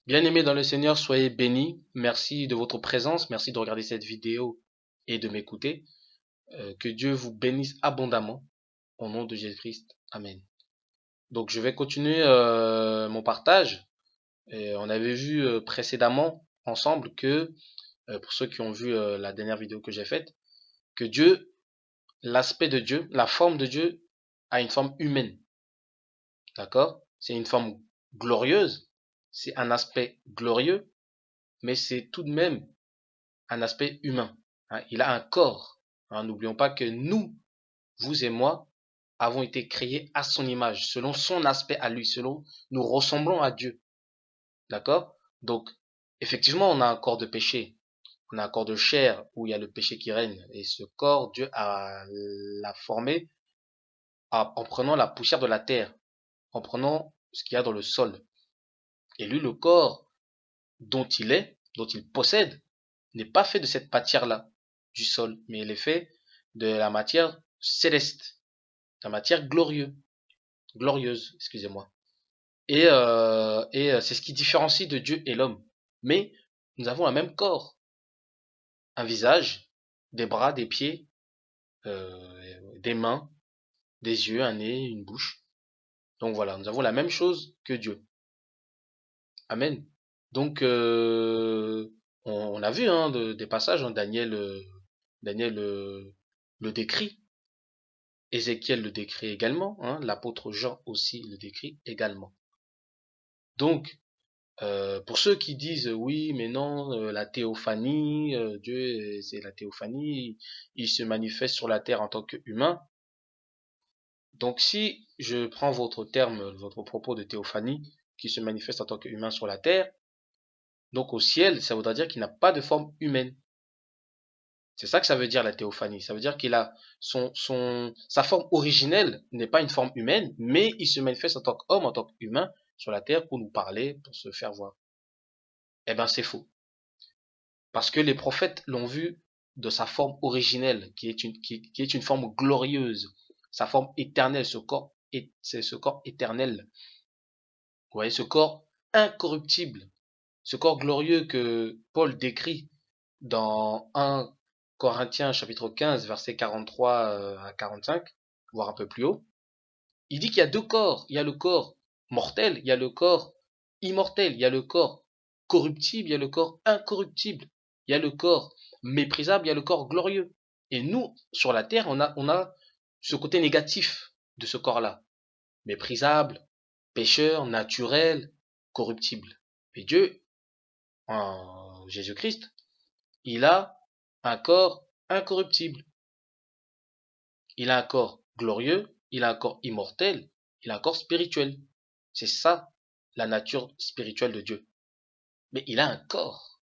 Bien-aimés dans le Seigneur, soyez bénis. Merci de votre présence. Merci de regarder cette vidéo et de m'écouter. Que Dieu vous bénisse abondamment. Au nom de Jésus-Christ. Amen. Donc, je vais continuer mon partage. On avait vu précédemment ensemble que, pour ceux qui ont vu la dernière vidéo que j'ai faite, que Dieu, l'aspect de Dieu, la forme de Dieu a une forme humaine. D'accord? C'est une forme glorieuse. C'est un aspect glorieux, mais c'est tout de même un aspect humain. Hein. Il a un corps. Hein. N'oublions pas que nous, vous et moi, avons été créés à son image, selon son aspect à lui, selon nous ressemblons à Dieu. D'accord? Donc, effectivement, on a un corps de péché. On a un corps de chair où il y a le péché qui règne. Et ce corps, Dieu l'a formé en prenant la poussière de la terre, en prenant ce qu'il y a dans le sol. Et lui, le corps dont il est, dont il possède, n'est pas fait de cette matière-là, du sol, mais il est fait de la matière céleste, de la matière glorieuse, excusez-moi. Et c'est ce qui différencie de Dieu et l'homme. Mais nous avons un même corps, un visage, des bras, des pieds, des mains, des yeux, un nez, une bouche. Donc voilà, nous avons la même chose que Dieu. Amen. Donc on a vu hein, des passages, hein, Daniel le décrit. Ézéchiel le décrit également, hein, l'apôtre Jean aussi le décrit également. Donc, pour ceux qui disent oui, mais non, la théophanie, Dieu, c'est la théophanie, il se manifeste sur la terre en tant qu'humain. Donc, si je prends votre terme, votre propos de théophanie, qui se manifeste en tant qu'humain sur la terre, donc au ciel, ça voudra dire qu'il n'a pas de forme humaine. C'est ça que ça veut dire la théophanie. Ça veut dire qu'il a sa forme originelle n'est pas une forme humaine, mais il se manifeste en tant qu'homme, en tant qu'humain sur la terre pour nous parler, pour se faire voir. Eh ben, c'est faux. Parce que les prophètes l'ont vu de sa forme originelle, qui est une forme glorieuse, sa forme éternelle, c'est ce corps éternel. Vous voyez, ce corps incorruptible, ce corps glorieux que Paul décrit dans 1 Corinthiens chapitre 15 versets 43 à 45, voire un peu plus haut, il dit qu'il y a deux corps. Il y a le corps mortel, il y a le corps immortel, il y a le corps corruptible, il y a le corps incorruptible, il y a le corps méprisable, il y a le corps glorieux. Et nous, sur la terre, on a ce côté négatif de ce corps-là. Méprisable, pécheur, naturel, corruptible. Et Dieu, en Jésus-Christ, il a un corps incorruptible. Il a un corps glorieux, il a un corps immortel, il a un corps spirituel. C'est ça la nature spirituelle de Dieu. Mais il a un corps.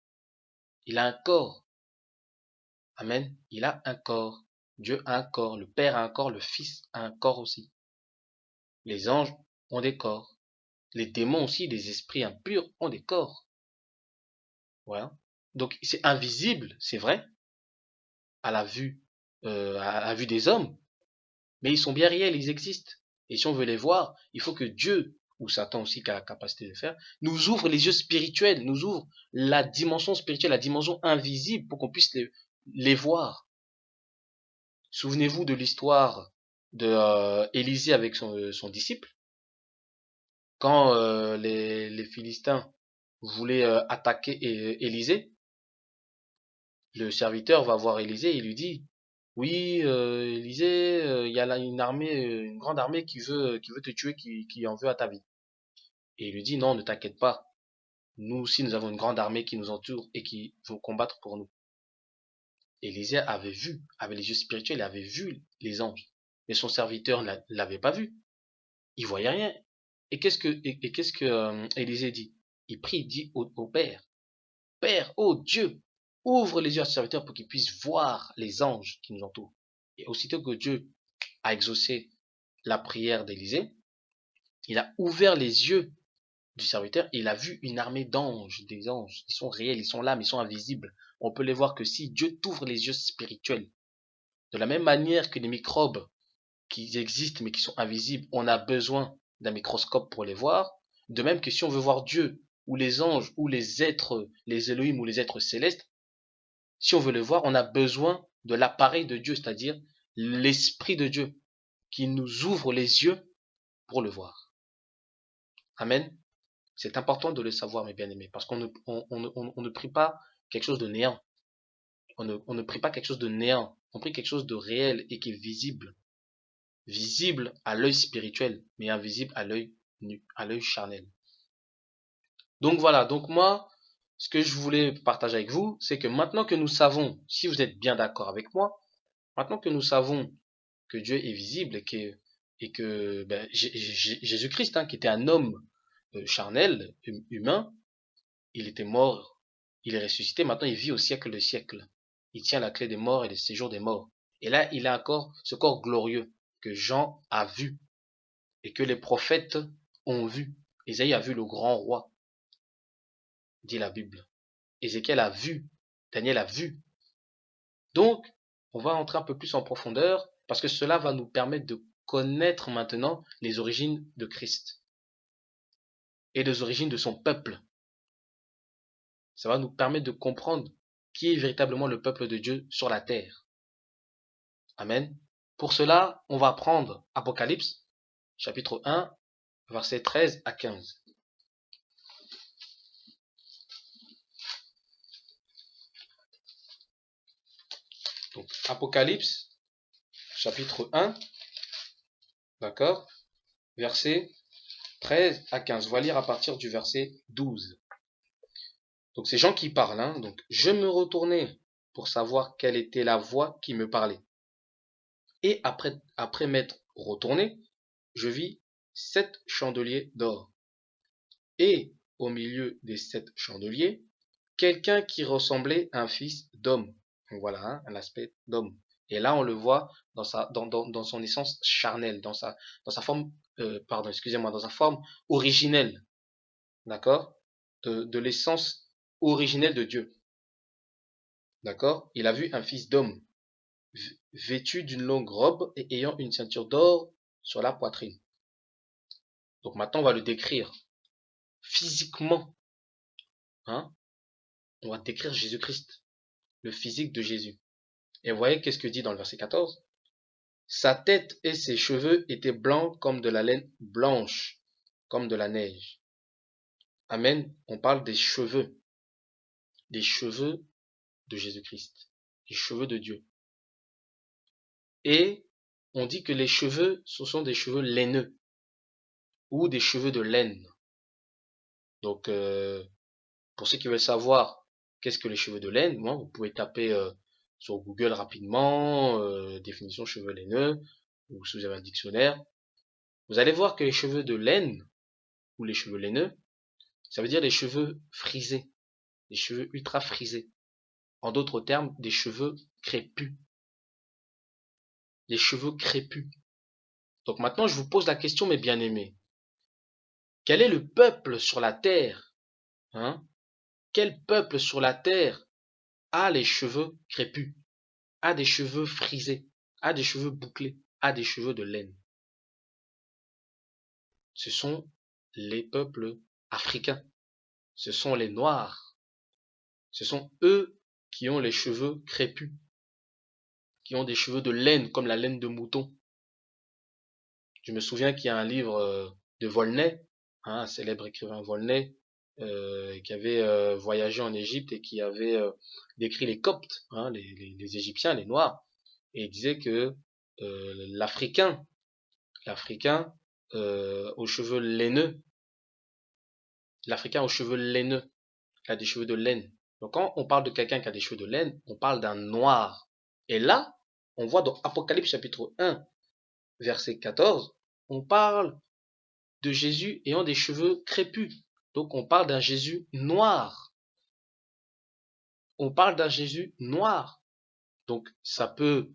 Il a un corps. Amen. Il a un corps. Dieu a un corps. Le Père a un corps. Le Fils a un corps aussi. Les anges ont des corps. Les démons aussi, les esprits impurs ont des corps. Voilà. Donc c'est invisible, c'est vrai, à la vue, à la vue des hommes, mais ils sont bien réels, ils existent. Et si on veut les voir, il faut que Dieu, ou Satan aussi qui a la capacité de le faire, nous ouvre les yeux spirituels, nous ouvre la dimension spirituelle, la dimension invisible pour qu'on puisse les voir. Souvenez-vous de l'histoire de Élisée avec son disciple. Quand les Philistins voulaient attaquer Élisée, le serviteur va voir Élisée et lui dit, oui, Élisée, il y a là une armée, une grande armée qui veut te tuer, qui en veut à ta vie. Et il lui dit, non, ne t'inquiète pas. Nous aussi, nous avons une grande armée qui nous entoure et qui veut combattre pour nous. Élisée avait vu, avec les yeux spirituels, il avait vu les anges. Mais son serviteur ne l'avait pas vu. Il voyait rien. Et qu'est-ce que Élisée dit? Il prie, il dit au Père, Père, ô Dieu, ouvre les yeux à ce serviteur pour qu'il puisse voir les anges qui nous entourent. Et aussitôt que Dieu a exaucé la prière d'Élisée, il a ouvert les yeux du serviteur et il a vu une armée d'anges, des anges. Ils sont réels, ils sont là, mais ils sont invisibles. On peut les voir que si Dieu t'ouvre les yeux spirituels. De la même manière que les microbes qui existent mais qui sont invisibles, on a besoin d'un microscope pour les voir. De même que si on veut voir Dieu ou les anges, ou les êtres, les Elohim, ou les êtres célestes, si on veut le voir, on a besoin de l'appareil de Dieu, c'est-à-dire l'Esprit de Dieu, qui nous ouvre les yeux pour le voir. Amen. C'est important de le savoir, mes bien-aimés, parce qu'on ne prie pas quelque chose de néant. On ne prie pas quelque chose de néant. On prie quelque chose de réel et qui est visible. Visible à l'œil spirituel, mais invisible à l'œil nu, à l'œil charnel. Donc voilà, donc moi, ce que je voulais partager avec vous, c'est que maintenant que nous savons, si vous êtes bien d'accord avec moi, maintenant que nous savons que Dieu est visible et que ben, Jésus-Christ, hein, qui était un homme charnel, humain, il était mort, il est ressuscité, maintenant il vit au siècle des siècles. Il tient la clé des morts et des séjours des morts. Et là, il a encore ce corps glorieux que Jean a vu et que les prophètes ont vu. Ésaïe a vu le grand roi, dit la Bible. Ézéchiel a vu, Daniel a vu. Donc, on va entrer un peu plus en profondeur parce que cela va nous permettre de connaître maintenant les origines de Christ et les origines de son peuple. Ça va nous permettre de comprendre qui est véritablement le peuple de Dieu sur la terre. Amen. Pour cela, on va prendre Apocalypse, chapitre 1, versets 13 à 15. Donc, Apocalypse, chapitre 1, d'accord, versets 13 à 15. On va lire à partir du verset 12. Donc, c'est Jean qui parle, hein. Donc, je me retournai pour savoir quelle était la voix qui me parlait. Et après m'être retourné, je vis 7 chandeliers d'or. Et au milieu des 7 chandeliers, quelqu'un qui ressemblait à un fils d'homme. Donc voilà, hein, un aspect d'homme. Et là, on le voit dans son essence charnelle, dans sa forme, dans sa forme originelle, d'accord, de l'essence originelle de Dieu, d'accord. Il a vu un fils d'homme vêtu d'une longue robe et ayant une ceinture d'or sur la poitrine. Donc maintenant, on va le décrire physiquement, hein. On va décrire Jésus-Christ, le physique de Jésus. Et vous voyez qu'est-ce que dit dans le verset 14? Sa tête et ses cheveux étaient blancs comme de la laine blanche, comme de la neige. Amen. On parle des cheveux de Jésus-Christ, les cheveux de Dieu. Et on dit que les cheveux, ce sont des cheveux laineux ou des cheveux de laine. Donc, pour ceux qui veulent savoir qu'est-ce que les cheveux de laine, vous pouvez taper sur Google rapidement, définition cheveux laineux, ou si vous avez un dictionnaire. Vous allez voir que les cheveux de laine, ou les cheveux laineux, ça veut dire les cheveux frisés, les cheveux ultra frisés. En d'autres termes, des cheveux crépus. Des cheveux crépus. Donc maintenant, je vous pose la question, mes bien-aimés. Quel est le peuple sur la terre, hein? Quel peuple sur la terre a les cheveux crépus, a des cheveux frisés, a des cheveux bouclés, a des cheveux de laine? Ce sont les peuples africains. Ce sont les Noirs. Ce sont eux qui ont les cheveux crépus, qui ont des cheveux de laine comme la laine de mouton. Je me souviens qu'il y a un livre de Volney, hein, un célèbre écrivain Volney, qui avait voyagé en Égypte et qui avait décrit les Coptes, hein, les Égyptiens, les Noirs, et il disait que l'Africain aux cheveux laineux, l'Africain aux cheveux laineux, qui a des cheveux de laine. Donc quand on parle de quelqu'un qui a des cheveux de laine, on parle d'un noir. Et là, on voit dans Apocalypse chapitre 1, verset 14, on parle de Jésus ayant des cheveux crépus. Donc on parle d'un Jésus noir. On parle d'un Jésus noir. Donc ça peut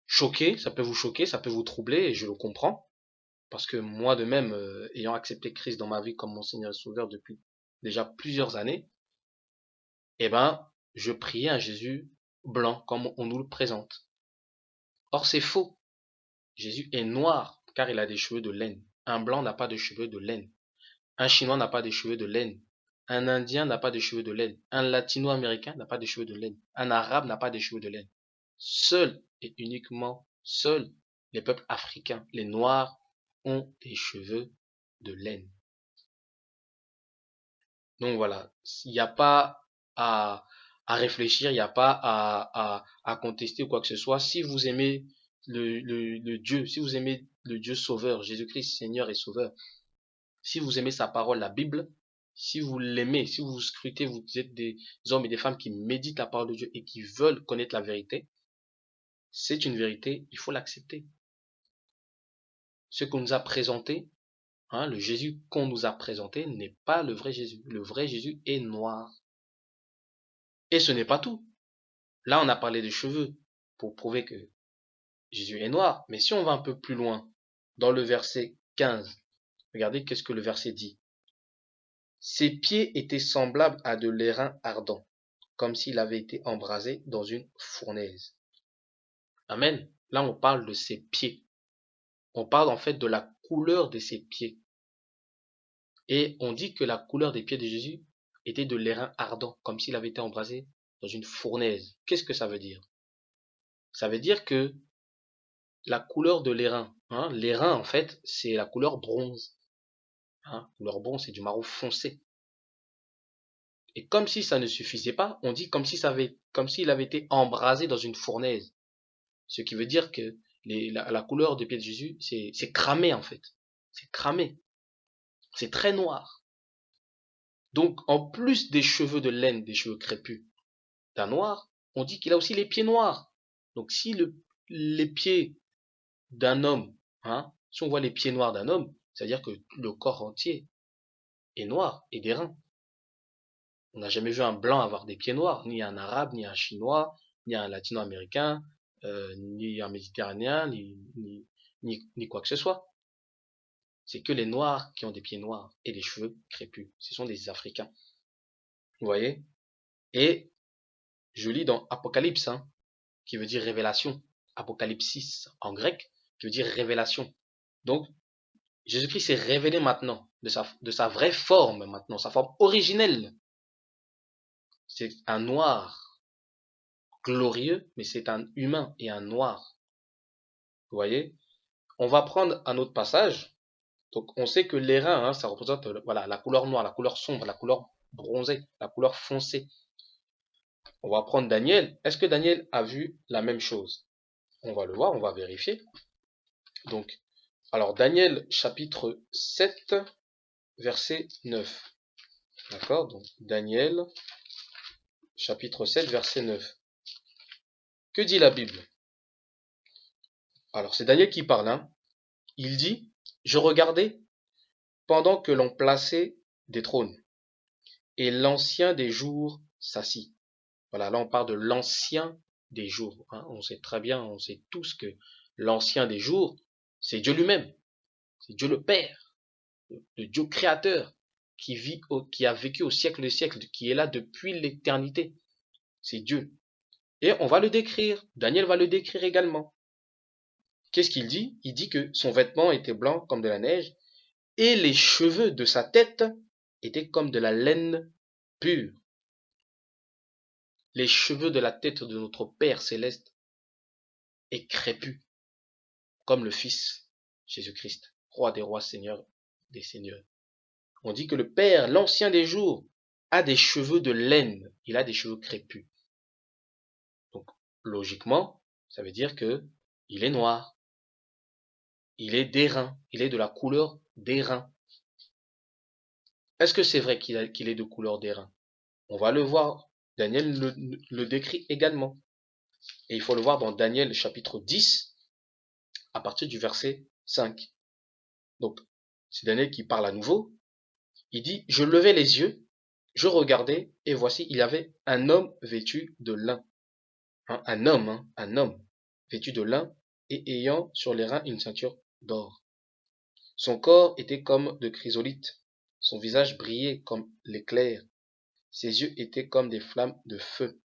choquer, ça peut vous choquer, ça peut vous troubler, et je le comprends. Parce que moi de même, ayant accepté Christ dans ma vie comme mon Seigneur et Sauveur depuis déjà plusieurs années, eh ben, je priais un Jésus blanc comme on nous le présente. Or c'est faux. Jésus est noir car il a des cheveux de laine. Un blanc n'a pas de cheveux de laine. Un chinois n'a pas de cheveux de laine. Un Indien n'a pas de cheveux de laine. Un Latino-Américain n'a pas de cheveux de laine. Un Arabe n'a pas de cheveux de laine. Seuls et uniquement seuls les peuples africains, les Noirs, ont des cheveux de laine. Donc voilà, il n'y a pas à, à réfléchir, il n'y a pas à contester ou quoi que ce soit. Si vous aimez le Dieu, si vous aimez le Dieu sauveur, Jésus-Christ, Seigneur et Sauveur, si vous aimez sa parole, la Bible, si vous l'aimez, si vous scrutez, vous êtes des hommes et des femmes qui méditent la parole de Dieu et qui veulent connaître la vérité, c'est une vérité, il faut l'accepter. Ce qu'on nous a présenté, hein, le Jésus qu'on nous a présenté n'est pas le vrai Jésus. Le vrai Jésus est noir. Et ce n'est pas tout. Là, on a parlé des cheveux pour prouver que Jésus est noir. Mais si on va un peu plus loin, dans le verset 15, regardez qu'est-ce que le verset dit. Ses pieds étaient semblables à de l'airain ardent, comme s'il avait été embrasé dans une fournaise. Amen. Là, on parle de ses pieds. On parle en fait de la couleur de ses pieds. Et on dit que la couleur des pieds de Jésus était de l'airain ardent, comme s'il avait été embrasé dans une fournaise. Qu'est-ce que ça veut dire? Ça veut dire que la couleur de l'airain, hein, l'airain en fait, c'est la couleur bronze. Hein, couleur bronze, c'est du marron foncé. Et comme si ça ne suffisait pas, on dit comme s'il avait été embrasé dans une fournaise. Ce qui veut dire que la couleur des pieds de Jésus, c'est cramé en fait. C'est cramé. C'est très noir. Donc, en plus des cheveux de laine, des cheveux crépus d'un noir, on dit qu'il a aussi les pieds noirs. Donc, si les pieds d'un homme, hein, si on voit les pieds noirs d'un homme, c'est-à-dire que le corps entier est noir et des reins. On n'a jamais vu un blanc avoir des pieds noirs, ni un arabe, ni un chinois, ni un latino-américain, ni un méditerranéen, ni quoi que ce soit. C'est que les noirs qui ont des pieds noirs et des cheveux crépus. Ce sont des Africains. Vous voyez? Et je lis dans Apocalypse, hein, qui veut dire révélation. Apocalypsis en grec, qui veut dire révélation. Donc, Jésus-Christ s'est révélé maintenant, de sa vraie forme maintenant, sa forme originelle. C'est un noir glorieux, mais c'est un humain et un noir. Vous voyez? On va prendre un autre passage. Donc, on sait que l'airain, hein, ça représente voilà, la couleur noire, la couleur sombre, la couleur bronzée, la couleur foncée. On va prendre Daniel. Est-ce que Daniel a vu la même chose? On va le voir, on va vérifier. Donc, alors Daniel chapitre 7, verset 9. D'accord? Donc, Daniel chapitre 7, verset 9. Que dit la Bible? Alors, c'est Daniel qui parle, hein. Il dit, je regardais pendant que l'on plaçait des trônes, et l'ancien des jours s'assit. Voilà, là on parle de l'ancien des jours. Hein. On sait très bien, on sait tous que l'ancien des jours, c'est Dieu lui-même, c'est Dieu le Père, le Dieu créateur, qui a vécu au siècle des siècles, qui est là depuis l'éternité. C'est Dieu. Et on va le décrire. Daniel va le décrire également. Qu'est-ce qu'il dit? Il dit que son vêtement était blanc comme de la neige, et les cheveux de sa tête étaient comme de la laine pure. Les cheveux de la tête de notre Père céleste est crépus, comme le Fils Jésus-Christ, roi des rois, seigneur des seigneurs. On dit que le Père, l'ancien des jours, a des cheveux de laine, il a des cheveux crépus. Donc, logiquement, ça veut dire que il est noir, il est d'airain, il est de la couleur d'airain. Est-ce que c'est vrai qu'il est de couleur d'airain? On va le voir. Daniel le décrit également. Et il faut le voir dans Daniel chapitre 10, à partir du verset 5. Donc, c'est Daniel qui parle à nouveau. Il dit, je levai les yeux, je regardais, et voici, il y avait un homme vêtu de lin. Hein, un homme vêtu de lin et ayant sur les reins une ceinture d'or. Son corps était comme de chrysolite, son visage brillait comme l'éclair, ses yeux étaient comme des flammes de feu,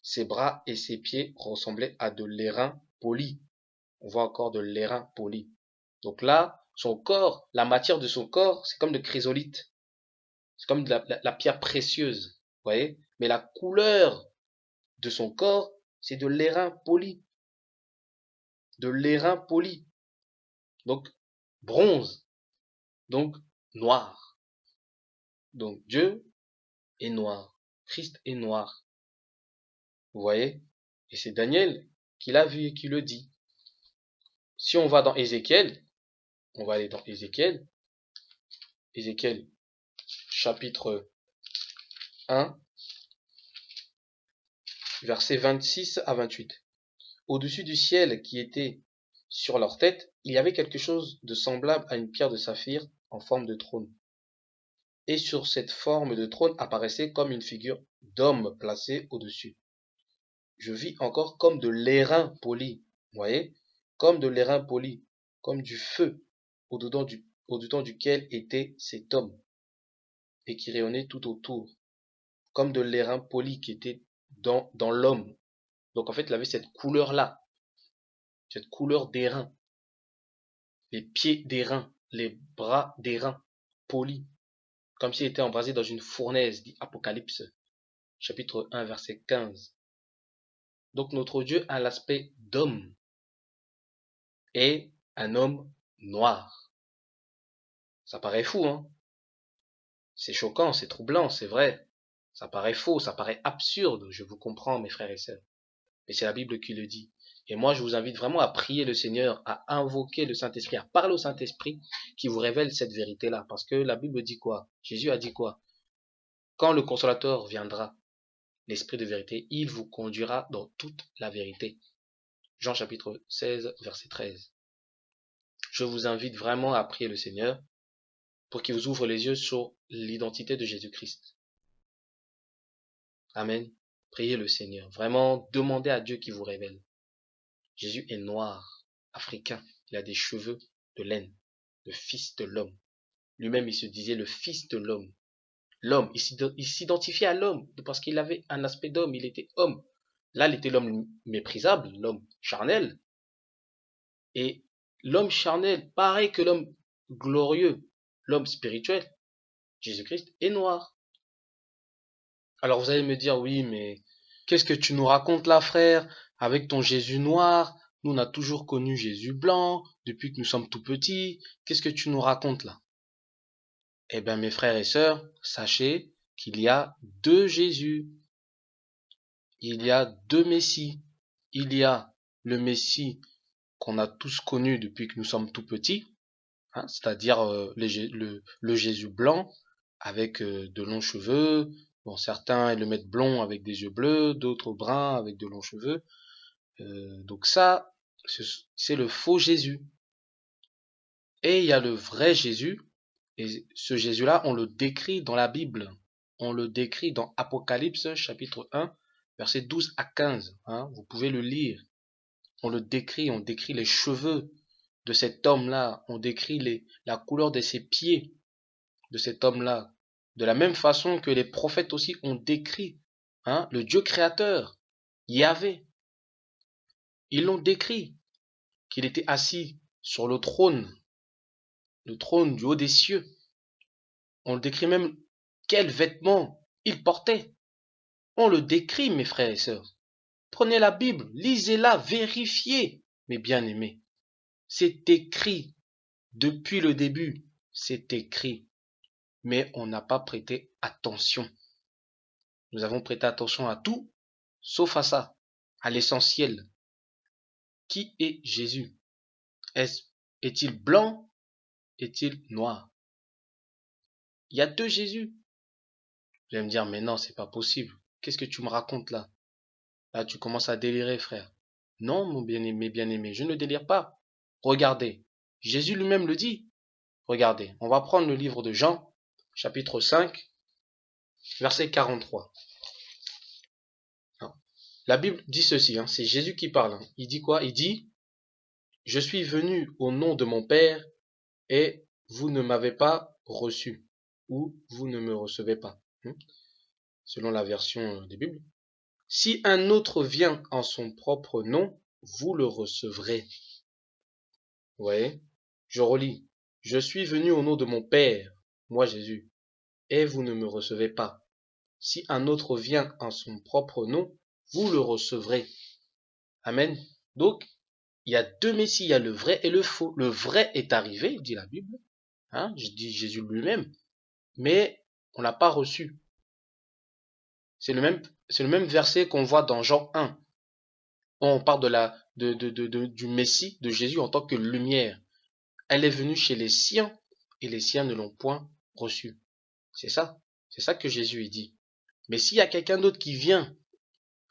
ses bras et ses pieds ressemblaient à de l'airain poli. On voit encore de l'airain poli. Donc là, son corps, la matière de son corps, c'est comme de chrysolite. C'est comme de la pierre précieuse. Vous voyez? Mais la couleur de son corps, c'est de l'airain poli. De l'airain poli. Donc, bronze. Donc, noir. Donc, Dieu est noir. Christ est noir. Vous voyez? Et c'est Daniel qui l'a vu et qui le dit. Si on va dans Ézéchiel, on va aller dans Ézéchiel. Ézéchiel, chapitre 1, versets 26 à 28. Au-dessus du ciel qui était sur leur tête, il y avait quelque chose de semblable à une pierre de saphir en forme de trône. Et sur cette forme de trône apparaissait comme une figure d'homme placée au-dessus. Je vis encore comme de l'airain poli, vous voyez, comme de l'airain poli, comme du feu au-dedans duquel était cet homme, et qui rayonnait tout autour, comme de l'airain poli qui était dans l'homme. Donc en fait, il avait cette couleur-là, cette couleur d'airain, les pieds d'airain, les bras d'airain, polis, comme s'il était embrasé dans une fournaise, dit Apocalypse, chapitre 1, verset 15. Donc notre Dieu a l'aspect d'homme et un homme noir. Ça paraît fou, hein? C'est choquant, c'est troublant, c'est vrai. Ça paraît faux, ça paraît absurde, je vous comprends, mes frères et sœurs. Mais c'est la Bible qui le dit. Et moi, je vous invite vraiment à prier le Seigneur, à invoquer le Saint-Esprit, à parler au Saint-Esprit qui vous révèle cette vérité-là. Parce que la Bible dit quoi? Jésus a dit quoi? Quand le Consolateur viendra, l'Esprit de vérité, il vous conduira dans toute la vérité. Jean chapitre 16, verset 13. Je vous invite vraiment à prier le Seigneur pour qu'il vous ouvre les yeux sur l'identité de Jésus-Christ. Amen. Priez le Seigneur. Vraiment, demandez à Dieu qu'il vous révèle. Jésus est noir, africain. Il a des cheveux de laine, le Fils de l'homme. Lui-même, il se disait le Fils de l'homme. L'homme, il s'identifiait à l'homme parce qu'il avait un aspect d'homme, il était homme. Là, il était l'homme méprisable, l'homme charnel. Et l'homme charnel, pareil que l'homme glorieux, l'homme spirituel, Jésus-Christ, est noir. Alors vous allez me dire, oui, mais qu'est-ce que tu nous racontes là, frère, avec ton Jésus noir? Nous, on a toujours connu Jésus blanc, depuis que nous sommes tout petits. Qu'est-ce que tu nous racontes là? Eh bien, mes frères et sœurs, sachez qu'il y a deux Jésus. Il y a deux Messies. Il y a le Messie qu'on a tous connu depuis que nous sommes tout petits, hein, c'est-à-dire le Jésus blanc avec de longs cheveux. Bon, certains le mettent blond avec des yeux bleus, d'autres bruns avec de longs cheveux. Donc ça, c'est le faux Jésus. Et il y a le vrai Jésus. Et ce Jésus-là, on le décrit dans la Bible. On le décrit dans Apocalypse chapitre 1, versets 12 à 15. Hein, vous pouvez le lire. On décrit les cheveux de cet homme-là. On décrit la couleur de ses pieds de cet homme-là. De la même façon que les prophètes aussi ont décrit le Dieu créateur, Yahvé. Ils l'ont décrit, qu'il était assis sur le trône du haut des cieux. On le décrit même quels vêtements il portait. On le décrit, mes frères et sœurs. Prenez la Bible, lisez-la, vérifiez, mes bien-aimés. C'est écrit depuis le début, c'est écrit. Mais on n'a pas prêté attention. Nous avons prêté attention à tout, sauf à ça, à l'essentiel. Qui est Jésus? Est-il blanc? Est-il noir? Il y a deux Jésus. Vous allez me dire, mais non, c'est pas possible. Qu'est-ce que tu me racontes là? Là, tu commences à délirer, frère. Non, mon bien-aimé, je ne délire pas. Regardez, Jésus lui-même le dit. Regardez, on va prendre le livre de Jean, chapitre 5, verset 43. La Bible dit ceci, c'est Jésus qui parle. Il dit quoi? Il dit, je suis venu au nom de mon Père et vous ne m'avez pas reçu, ou vous ne me recevez pas, selon la version des Bibles. Si un autre vient en son propre nom, vous le recevrez. Vous voyez? Je relis. Je suis venu au nom de mon Père, moi Jésus, et vous ne me recevez pas. Si un autre vient en son propre nom, vous le recevrez. Amen. Donc, il y a deux messies, il y a le vrai et le faux. Le vrai est arrivé, dit la Bible, hein, je dis Jésus lui-même, mais on l'a pas reçu. C'est le même verset qu'on voit dans Jean 1. On parle du Messie, de Jésus en tant que lumière. Elle est venue chez les siens et les siens ne l'ont point reçue. C'est ça que Jésus dit. Mais s'il y a quelqu'un d'autre qui vient,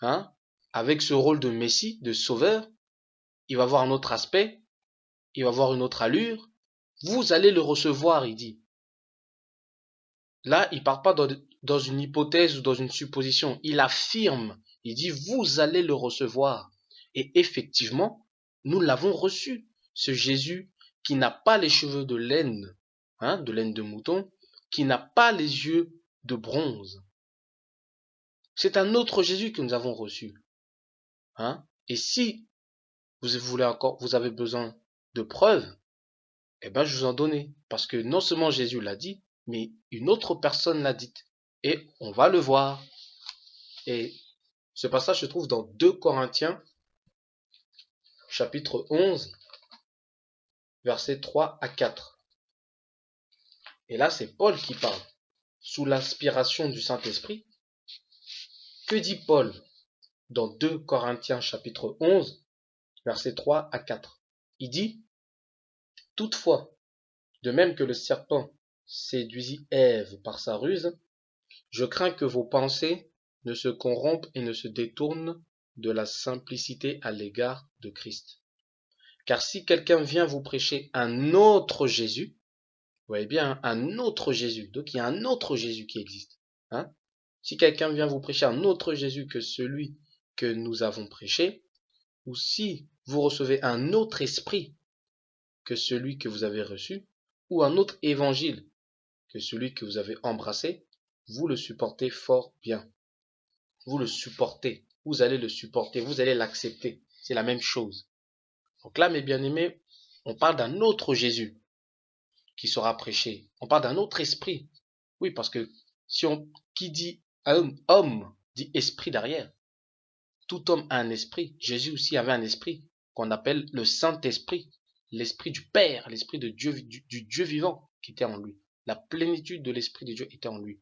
hein, avec ce rôle de Messie, de sauveur, il va avoir un autre aspect, il va avoir une autre allure. Vous allez le recevoir, il dit. Là, il ne part pas dans une hypothèse ou dans une supposition. Il affirme. Il dit, vous allez le recevoir. Et effectivement, nous l'avons reçu. Ce Jésus qui n'a pas les cheveux de laine, hein, de laine de mouton, qui n'a pas les yeux de bronze. C'est un autre Jésus que nous avons reçu. Hein? Et si vous voulez encore, vous avez besoin de preuves, eh ben, je vous en donne. Parce que non seulement Jésus l'a dit, mais une autre personne l'a dit. Et on va le voir. Et ce passage se trouve dans 2 Corinthiens, chapitre 11, versets 3 à 4. Et là, c'est Paul qui parle, sous l'inspiration du Saint-Esprit. Que dit Paul dans 2 Corinthiens, chapitre 11, versets 3 à 4? Il dit, « Toutefois, de même que le serpent séduisit Ève par sa ruse, je crains que vos pensées ne se corrompent et ne se détournent de la simplicité à l'égard de Christ. Car si quelqu'un vient vous prêcher un autre Jésus, vous voyez bien, un autre Jésus, donc il y a un autre Jésus qui existe. Hein? Si quelqu'un vient vous prêcher un autre Jésus que celui que nous avons prêché, ou si vous recevez un autre esprit que celui que vous avez reçu, ou un autre évangile que celui que vous avez embrassé, vous le supportez fort bien. Vous le supportez, vous allez le supporter, vous allez l'accepter. C'est la même chose. Donc là, mes bien-aimés, on parle d'un autre Jésus qui sera prêché. On parle d'un autre esprit. Oui, parce que qui dit homme dit esprit derrière. Tout homme a un esprit. Jésus aussi avait un esprit qu'on appelle le Saint-Esprit, l'esprit du Père, l'esprit de Dieu, du Dieu vivant qui était en lui. La plénitude de l'esprit de Dieu était en lui.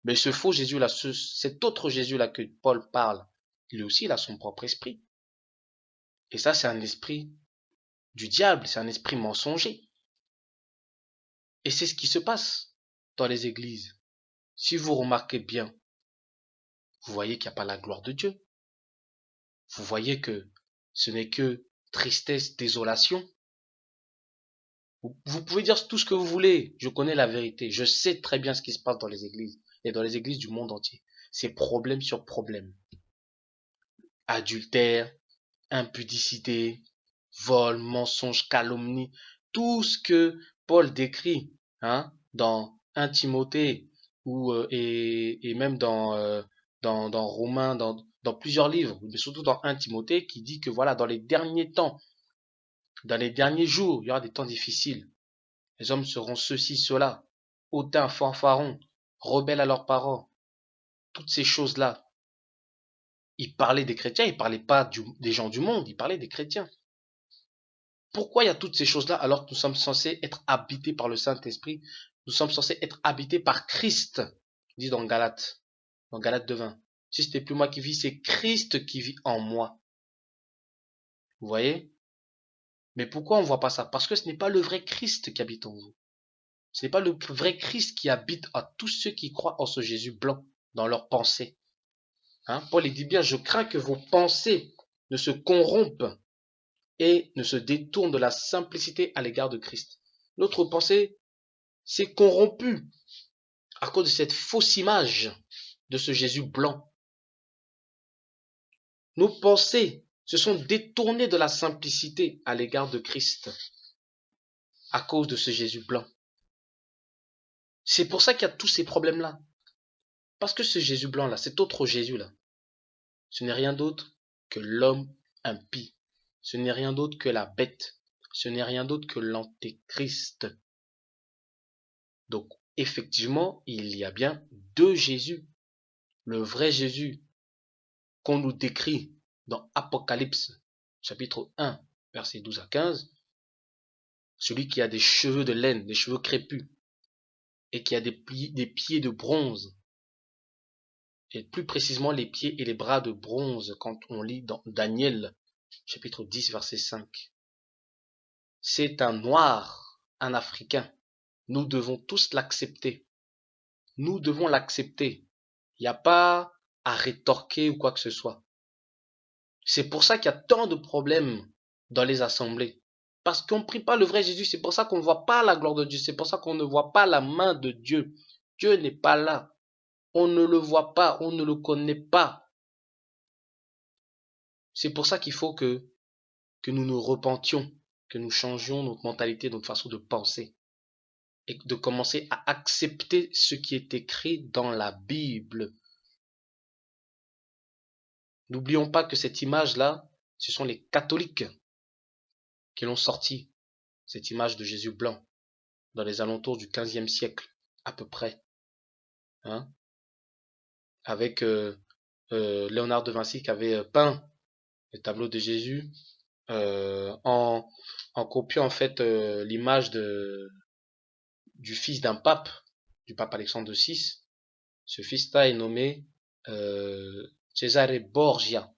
Mais ce faux Jésus-là, cet autre Jésus-là que Paul parle, lui aussi, il a son propre esprit. Et ça, c'est un esprit du diable, c'est un esprit mensonger. Et c'est ce qui se passe dans les églises. Si vous remarquez bien, vous voyez qu'il n'y a pas la gloire de Dieu. Vous voyez que ce n'est que tristesse, désolation. Vous pouvez dire tout ce que vous voulez. Je connais la vérité. Je sais très bien ce qui se passe dans les églises et dans les églises du monde entier. C'est problème sur problème. Adultère, impudicité, vol, mensonge, calomnie. Tout ce que Paul décrit, hein, dans 1 Timothée et même dans Romains, dans plusieurs livres, mais surtout dans 1 Timothée, qui dit que voilà, dans les derniers temps, dans les derniers jours, il y aura des temps difficiles. Les hommes seront ceci, cela, hautains, fanfarons, rebelles à leurs parents. Toutes ces choses-là. Il parlait des chrétiens, il parlait pas des gens du monde, il parlait des chrétiens. Pourquoi il y a toutes ces choses-là alors que nous sommes censés être habités par le Saint-Esprit? Nous sommes censés être habités par Christ, dit dans Galates 2:20. Si ce n'est plus moi qui vis, c'est Christ qui vit en moi. Vous voyez? Mais pourquoi on ne voit pas ça? Parce que ce n'est pas le vrai Christ qui habite en vous. Ce n'est pas le vrai Christ qui habite à tous ceux qui croient en ce Jésus blanc, dans leurs pensées. Hein? Paul il dit bien, je crains que vos pensées ne se corrompent et ne se détournent de la simplicité à l'égard de Christ. Notre pensée s'est corrompue à cause de cette fausse image de ce Jésus blanc. Nos pensées se sont détournées de la simplicité à l'égard de Christ à cause de ce Jésus blanc. C'est pour ça qu'il y a tous ces problèmes-là. Parce que ce Jésus blanc-là, cet autre Jésus-là, ce n'est rien d'autre que l'homme impie. Ce n'est rien d'autre que la bête. Ce n'est rien d'autre que l'antéchrist. Donc, effectivement, il y a bien deux Jésus. Le vrai Jésus qu'on nous décrit dans Apocalypse, chapitre 1, versets 12 à 15, celui qui a des cheveux de laine, des cheveux crépus, et qui a des pieds de bronze, et plus précisément les pieds et les bras de bronze, quand on lit dans Daniel, chapitre 10, verset 5. C'est un noir, un Africain. Nous devons tous l'accepter. Nous devons l'accepter. Il n'y a pas à rétorquer ou quoi que ce soit. C'est pour ça qu'il y a tant de problèmes dans les assemblées. Parce qu'on ne prie pas le vrai Jésus. C'est pour ça qu'on ne voit pas la gloire de Dieu. C'est pour ça qu'on ne voit pas la main de Dieu. Dieu n'est pas là. On ne le voit pas. On ne le connaît pas. C'est pour ça qu'il faut que nous nous repentions, que nous changions notre mentalité, notre façon de penser. Et de commencer à accepter ce qui est écrit dans la Bible. N'oublions pas que cette image-là, ce sont les catholiques qui l'ont sortie, cette image de Jésus blanc, dans les alentours du XVe siècle, à peu près. Hein? Avec Léonard de Vinci qui avait peint le tableau de Jésus en copiant en fait l'image du fils d'un pape, du pape Alexandre VI. Ce fils-là est nommé Cesare Borgia.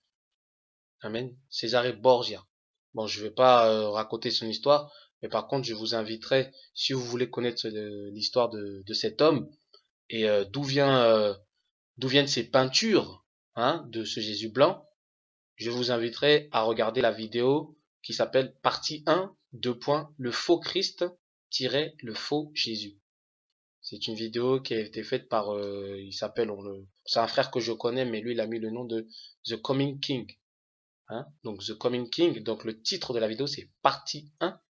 Amen. Cesare Borgia. Bon, je vais pas raconter son histoire, mais par contre, je vous inviterai, si vous voulez connaître l'histoire de cet homme et d'où viennent ces peintures, hein, de ce Jésus blanc, je vous inviterai à regarder la vidéo qui s'appelle Partie 1, le faux Christ - le faux Jésus. C'est une vidéo qui a été faite par, c'est un frère que je connais, mais lui, il a mis le nom de The Coming King. Hein? Donc, The Coming King, donc le titre de la vidéo, c'est Partie 1,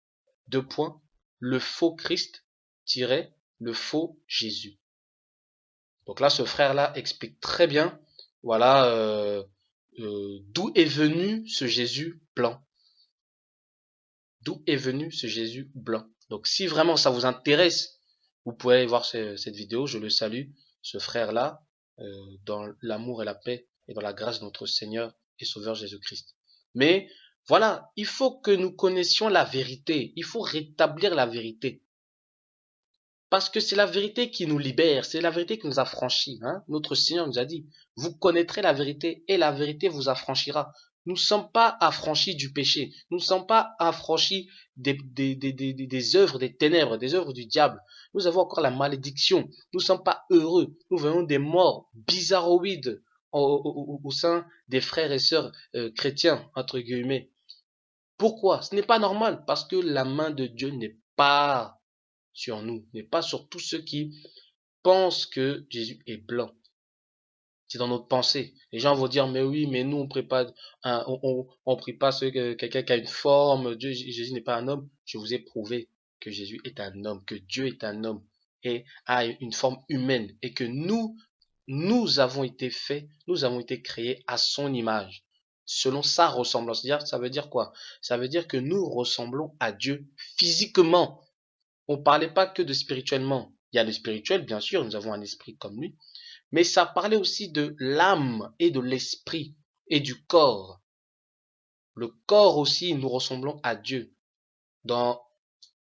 le faux Christ - le faux Jésus. Donc là, ce frère-là explique très bien, voilà, d'où est venu ce Jésus blanc. D'où est venu ce Jésus blanc. Donc si vraiment ça vous intéresse, vous pouvez aller voir cette vidéo. Je le salue, ce frère-là, dans l'amour et la paix et dans la grâce de notre Seigneur et Sauveur Jésus-Christ. Mais voilà, il faut que nous connaissions la vérité. Il faut rétablir la vérité. Parce que c'est la vérité qui nous libère, c'est la vérité qui nous affranchit. Hein? Notre Seigneur nous a dit, vous connaîtrez la vérité et la vérité vous affranchira. Nous ne sommes pas affranchis du péché, nous ne sommes pas affranchis des œuvres des ténèbres, des œuvres du diable. Nous avons encore la malédiction, nous ne sommes pas heureux, nous voyons des morts bizarroïdes au sein des frères et sœurs chrétiens, entre guillemets. Pourquoi? Ce n'est pas normal, parce que la main de Dieu n'est pas sur nous, n'est pas sur tous ceux qui pensent que Jésus est blanc. C'est dans notre pensée. Les gens vont dire, mais oui, mais nous, on prie pas, on prie pas quelqu'un qui a une forme, Dieu, Jésus n'est pas un homme. Je vous ai prouvé que Jésus est un homme, que Dieu est un homme et a une forme humaine et que nous avons été faits, nous avons été créés à son image, selon sa ressemblance. Ça veut dire quoi? Ça veut dire que nous ressemblons à Dieu physiquement. On ne parlait pas que de spirituellement. Il y a le spirituel, bien sûr, nous avons un esprit comme lui, mais ça parlait aussi de l'âme et de l'esprit et du corps. Le corps aussi, nous ressemblons à Dieu. Dans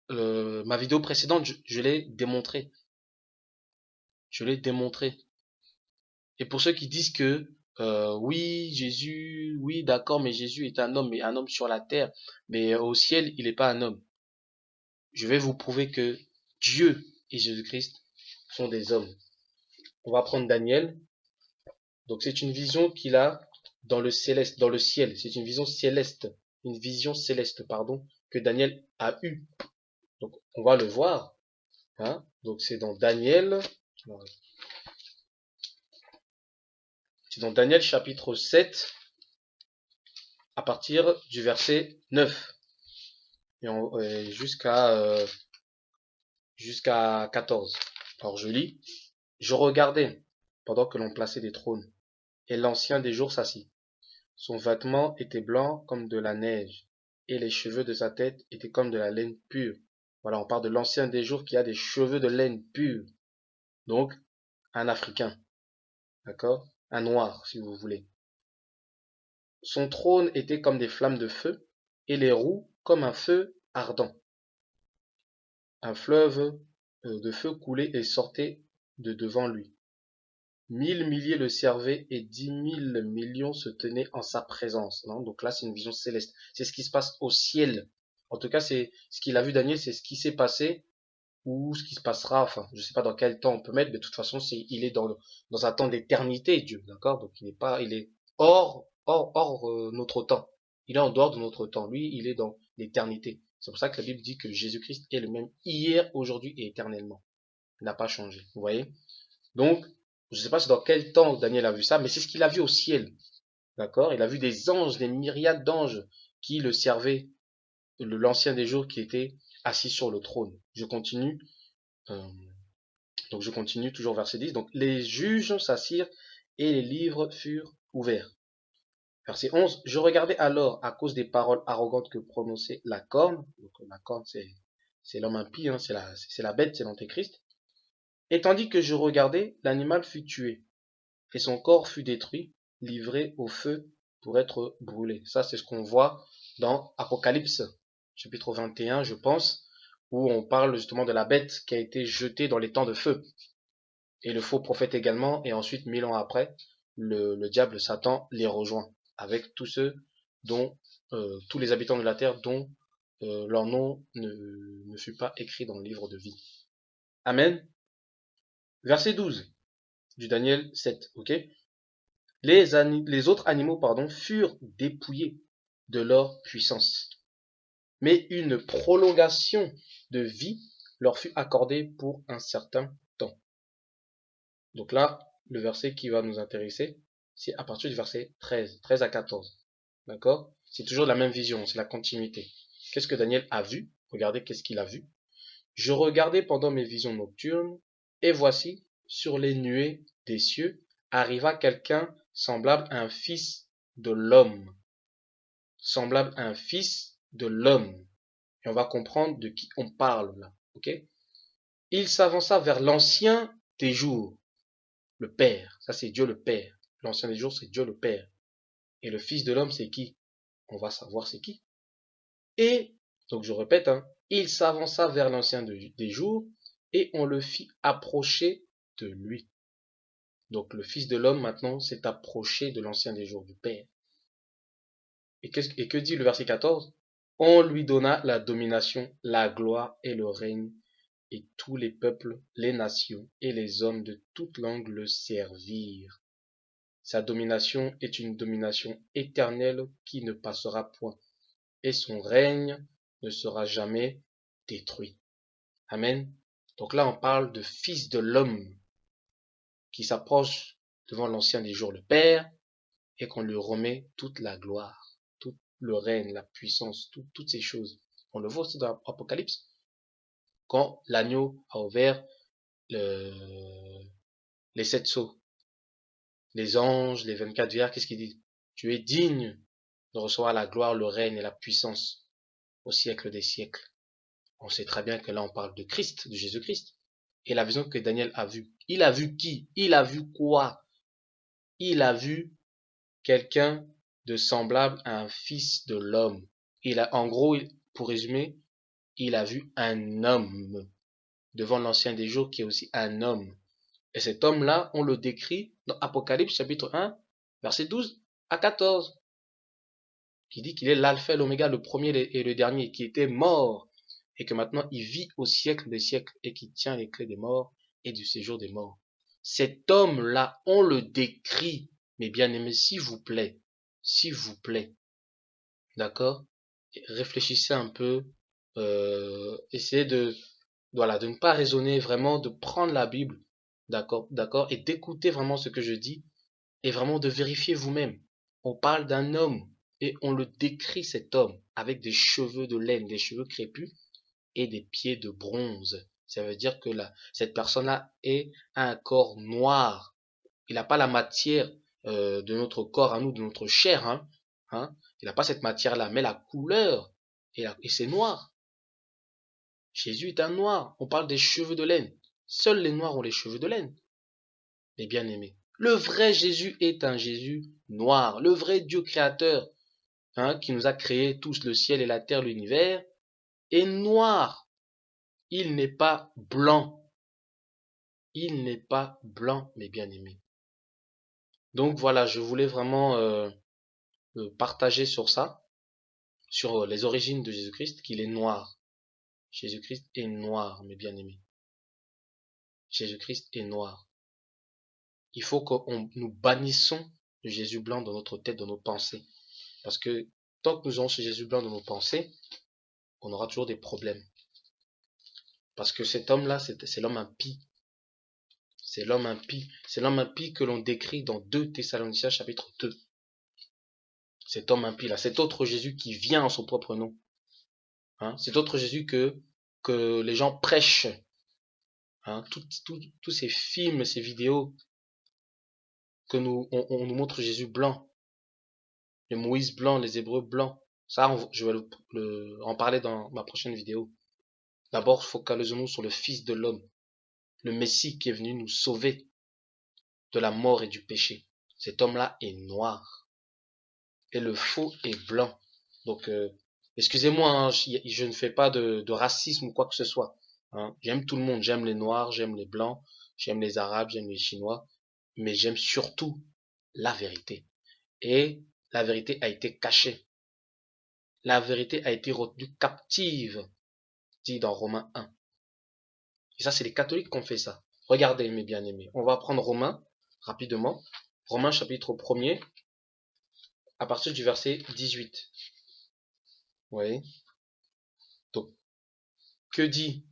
ma vidéo précédente, je l'ai démontré. Je l'ai démontré. Et pour ceux qui disent que oui, Jésus, oui, d'accord, mais Jésus est un homme, mais un homme sur la terre, mais au ciel, il n'est pas un homme. Je vais vous prouver que Dieu et Jésus-Christ sont des hommes. On va prendre Daniel. Donc c'est une vision qu'il a dans le céleste, dans le ciel. C'est une vision céleste, pardon, que Daniel a eue. Donc on va le voir. Hein. Donc c'est dans Daniel. C'est dans Daniel chapitre 7 à partir du verset 9 et jusqu'à 14. Alors je lis. Je regardais pendant que l'on plaçait des trônes, et l'ancien des jours s'assit. Son vêtement était blanc comme de la neige, et les cheveux de sa tête étaient comme de la laine pure. Voilà, on parle de l'ancien des jours qui a des cheveux de laine pure. Donc, un Africain, d'accord? Un noir, si vous voulez. Son trône était comme des flammes de feu, et les roues comme un feu ardent. Un fleuve de feu coulait et sortait de devant lui. 1000 milliers le servaient et 10 000 millions se tenaient en sa présence. Non, donc là, c'est une vision céleste. C'est ce qui se passe au ciel. En tout cas, c'est ce qu'il a vu Daniel, c'est ce qui s'est passé ou ce qui se passera. Enfin, je ne sais pas dans quel temps on peut mettre, mais de toute façon, il est dans un temps d'éternité, Dieu, d'accord? Donc il est hors notre temps. Il est en dehors de notre temps. Lui, il est dans l'éternité. C'est pour ça que la Bible dit que Jésus-Christ est le même hier, aujourd'hui et éternellement. Il n'a pas changé. Vous voyez? Donc, je ne sais pas dans quel temps Daniel a vu ça, mais c'est ce qu'il a vu au ciel. D'accord? Il a vu des anges, des myriades d'anges qui le servaient, l'ancien des jours qui était assis sur le trône. Je continue. euh, donc je continue toujours verset 10. Donc les juges s'assirent et les livres furent ouverts. Verset 11. Je regardais alors à cause des paroles arrogantes que prononçait la corne. Donc la corne, c'est l'homme impie, hein, c'est la bête, c'est l'antéchrist. Et tandis que je regardais, l'animal fut tué et son corps fut détruit, livré au feu pour être brûlé. Ça, c'est ce qu'on voit dans Apocalypse, chapitre 21, je pense, où on parle justement de la bête qui a été jetée dans les temps de feu. Et le faux prophète également, et ensuite, 1000 ans après, le diable Satan les rejoint, avec tous ceux dont, tous les habitants de la terre dont leur nom ne fut pas écrit dans le livre de vie. Amen. Verset 12 du Daniel 7, ok? Les autres animaux, pardon, furent dépouillés de leur puissance, mais une prolongation de vie leur fut accordée pour un certain temps. Donc là, le verset qui va nous intéresser, c'est à partir du verset 13 à 14. D'accord? C'est toujours la même vision, c'est la continuité. Qu'est-ce que Daniel a vu? Regardez qu'est-ce qu'il a vu. Je regardais pendant mes visions nocturnes, et voici, sur les nuées des cieux, arriva quelqu'un semblable à un fils de l'homme. Semblable à un fils de l'homme. Et on va comprendre de qui on parle là. Ok? Il s'avança vers l'ancien des jours, le Père. Ça, c'est Dieu le Père. L'ancien des jours, c'est Dieu le Père. Et le fils de l'homme, c'est qui? On va savoir c'est qui. Et, donc je répète, hein, il s'avança vers l'ancien des jours et on le fit approcher de lui. Donc le Fils de l'homme maintenant s'est approché de l'ancien des jours du Père. Et que dit le verset 14? On lui donna la domination, la gloire et le règne, et tous les peuples, les nations et les hommes de toute langue le servirent. Sa domination est une domination éternelle qui ne passera point, et son règne ne sera jamais détruit. Amen. Donc là, on parle de Fils de l'homme qui s'approche devant l'ancien des jours, le Père, et qu'on lui remet toute la gloire, tout le règne, la puissance, toutes ces choses. On le voit aussi dans l'Apocalypse, quand l'agneau a ouvert les 7 sceaux. Les anges, les 24 vierges, qu'est-ce qu'ils disent? Tu es digne de recevoir la gloire, le règne et la puissance au siècle des siècles. On sait très bien que là, on parle de Christ, de Jésus-Christ. Et la vision que Daniel a vue. Il a vu qui? Il a vu quoi? Il a vu quelqu'un de semblable à un fils de l'homme. En gros, pour résumer, il a vu un homme devant l'ancien des jours qui est aussi un homme. Et cet homme-là, on le décrit dans Apocalypse chapitre 1, verset 12 à 14, qui dit qu'il est l'alpha et l'oméga, le premier et le dernier, qui était mort, et que maintenant il vit au siècle des siècles, et qui tient les clés des morts et du séjour des morts. Cet homme-là, on le décrit, mes bien-aimés, s'il vous plaît, d'accord? Réfléchissez un peu, essayez voilà, de ne pas raisonner, vraiment de prendre la Bible, d'accord, et d'écouter vraiment ce que je dis, et vraiment de vérifier vous-même. On parle d'un homme, et on le décrit cet homme, avec des cheveux de laine, des cheveux crépus, et des pieds de bronze. Ça veut dire que cette personne-là a un corps noir. Il n'a pas la matière de notre corps à nous, de notre chair, hein. Il n'a pas cette matière-là, mais la couleur, et c'est noir. Jésus est un noir. On parle des cheveux de laine. Seuls les noirs ont les cheveux de laine, mes bien-aimés. Le vrai Jésus est un Jésus noir. Le vrai Dieu créateur, qui nous a créé tous, le ciel et la terre, l'univers, est noir. Il n'est pas blanc. Il n'est pas blanc, mes bien-aimés. Donc voilà, je voulais vraiment partager sur ça, sur les origines de Jésus-Christ, qu'il est noir. Jésus-Christ est noir, mes bien-aimés. Jésus-Christ est noir. Il faut que nous bannissons le Jésus blanc dans notre tête, dans nos pensées. Parce que tant que nous aurons ce Jésus blanc dans nos pensées, on aura toujours des problèmes. Parce que cet homme-là, c'est l'homme impie. C'est l'homme impie. C'est l'homme impie que l'on décrit dans 2 Thessaloniciens chapitre 2. Cet homme impie-là, cet autre Jésus qui vient en son propre nom. Cet autre Jésus que les gens prêchent. Tous ces films, ces vidéos que on nous montre Jésus blanc. Les Moïse blancs, les Hébreux blancs. Ça, je vais en parler dans ma prochaine vidéo. D'abord, focalisons-nous sur le Fils de l'homme, le Messie qui est venu nous sauver de la mort et du péché. Cet homme-là est noir et le faux est blanc. Donc, excusez-moi, je ne fais pas de racisme ou quoi que ce soit. J'aime tout le monde, j'aime les noirs, j'aime les blancs, j'aime les arabes, j'aime les chinois, mais j'aime surtout la vérité. Et la vérité a été cachée. La vérité a été retenue captive, dit dans Romains 1. Et ça, c'est les catholiques qui ont fait ça. Regardez, mes bien-aimés. On va prendre Romains, rapidement. Romains chapitre 1er, à partir du verset 18. Oui. Donc, que dit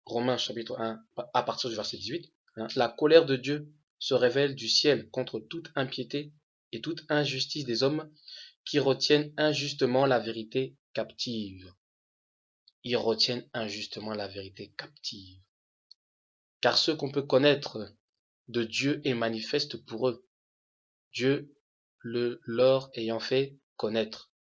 Romains chapitre 1, à partir du verset 18? La colère de Dieu se révèle du ciel contre toute impiété et toute injustice des hommes qui retiennent injustement la vérité captive. Ils retiennent injustement la vérité captive. Car ce qu'on peut connaître de Dieu est manifeste pour eux, Dieu leur ayant fait connaître.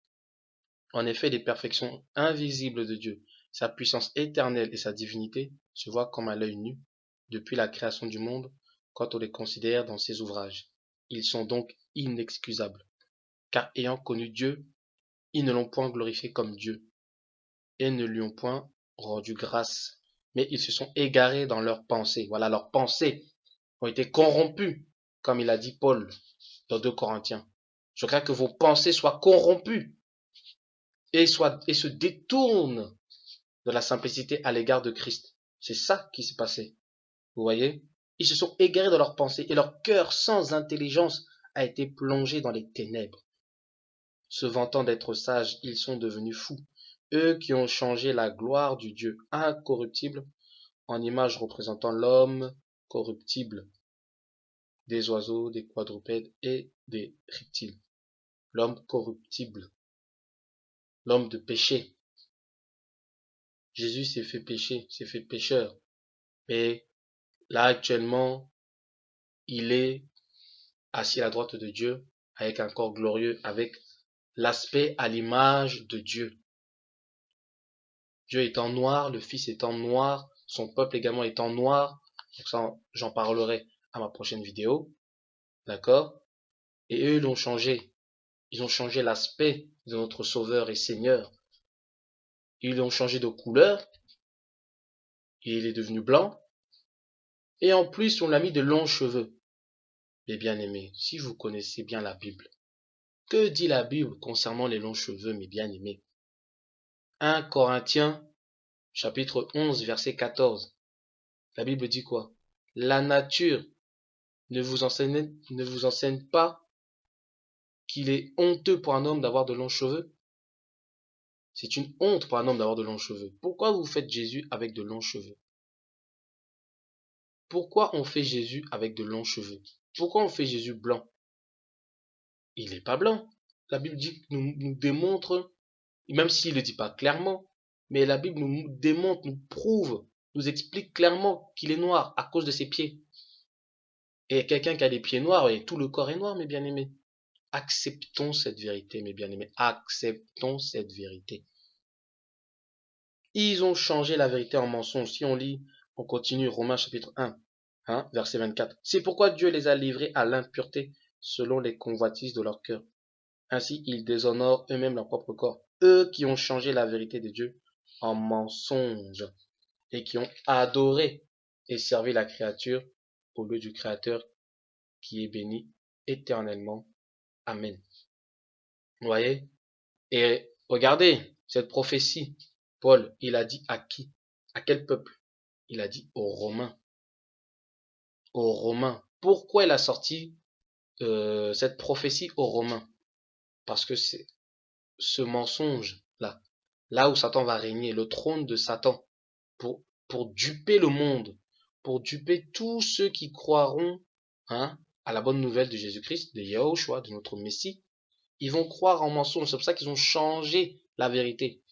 En effet, les perfections invisibles de Dieu, sa puissance éternelle et sa divinité se voient comme à l'œil nu depuis la création du monde quand on les considère dans ses ouvrages. Ils sont donc inexcusables, car ayant connu Dieu, ils ne l'ont point glorifié comme Dieu et ne lui ont point rendu grâce, mais ils se sont égarés dans leurs pensées. Voilà, leurs pensées ont été corrompues, comme il a dit Paul dans 2 Corinthiens. Je crains que vos pensées soient corrompues et se détournent de la simplicité à l'égard de Christ. C'est ça qui s'est passé. Vous voyez? Ils se sont égarés dans leurs pensées et leur cœur sans intelligence a été plongé dans les ténèbres. Se vantant d'être sages, ils sont devenus fous. Eux qui ont changé la gloire du Dieu incorruptible en image représentant l'homme corruptible, des oiseaux, des quadrupèdes et des reptiles. L'homme corruptible, l'homme de péché. Jésus s'est fait pécher, s'est fait pécheur. Et là, actuellement, il est assis à la droite de Dieu avec un corps glorieux, avec l'aspect à l'image de Dieu. Dieu étant noir, le Fils étant noir, son peuple également étant noir. Donc ça, j'en parlerai à ma prochaine vidéo. D'accord? Et eux, ils l'ont changé. Ils ont changé l'aspect de notre Sauveur et Seigneur. Ils l'ont changé de couleur. Et il est devenu blanc. Et en plus, on l'a mis de longs cheveux. Mes bien-aimés, si vous connaissez bien la Bible, que dit la Bible concernant les longs cheveux, mes bien-aimés? 1 Corinthiens, chapitre 11, verset 14. La Bible dit quoi? La nature ne vous enseigne pas qu'il est honteux pour un homme d'avoir de longs cheveux? C'est une honte pour un homme d'avoir de longs cheveux. Pourquoi vous faites Jésus avec de longs cheveux? Pourquoi on fait Jésus avec de longs cheveux? Pourquoi on fait Jésus blanc? Il n'est pas blanc. La Bible nous démontre, même s'il ne le dit pas clairement, mais la Bible nous démontre, nous prouve, nous explique clairement qu'il est noir à cause de ses pieds. Et quelqu'un qui a des pieds noirs, et tout le corps est noir, mes bien-aimés. Acceptons cette vérité, mes bien-aimés. Acceptons cette vérité. Ils ont changé la vérité en mensonge. Si on lit On continue, Romains chapitre 1, hein, verset 24. C'est pourquoi Dieu les a livrés à l'impureté selon les convoitises de leur cœur. Ainsi, ils déshonorent eux-mêmes leur propre corps. Eux qui ont changé la vérité de Dieu en mensonge et qui ont adoré et servi la créature au lieu du Créateur qui est béni éternellement. Amen. Vous voyez? Et regardez cette prophétie. Paul, il a dit à qui? À quel peuple? Il a dit aux Romains. Aux Romains. Pourquoi il a sorti cette prophétie aux Romains? Parce que c'est ce mensonge-là, là où Satan va régner, le trône de Satan, pour duper le monde, pour duper tous ceux qui croiront, hein, à la bonne nouvelle de Jésus-Christ, de Yahushua, de notre Messie. Ils vont croire en mensonge. C'est pour ça qu'ils ont changé la vérité.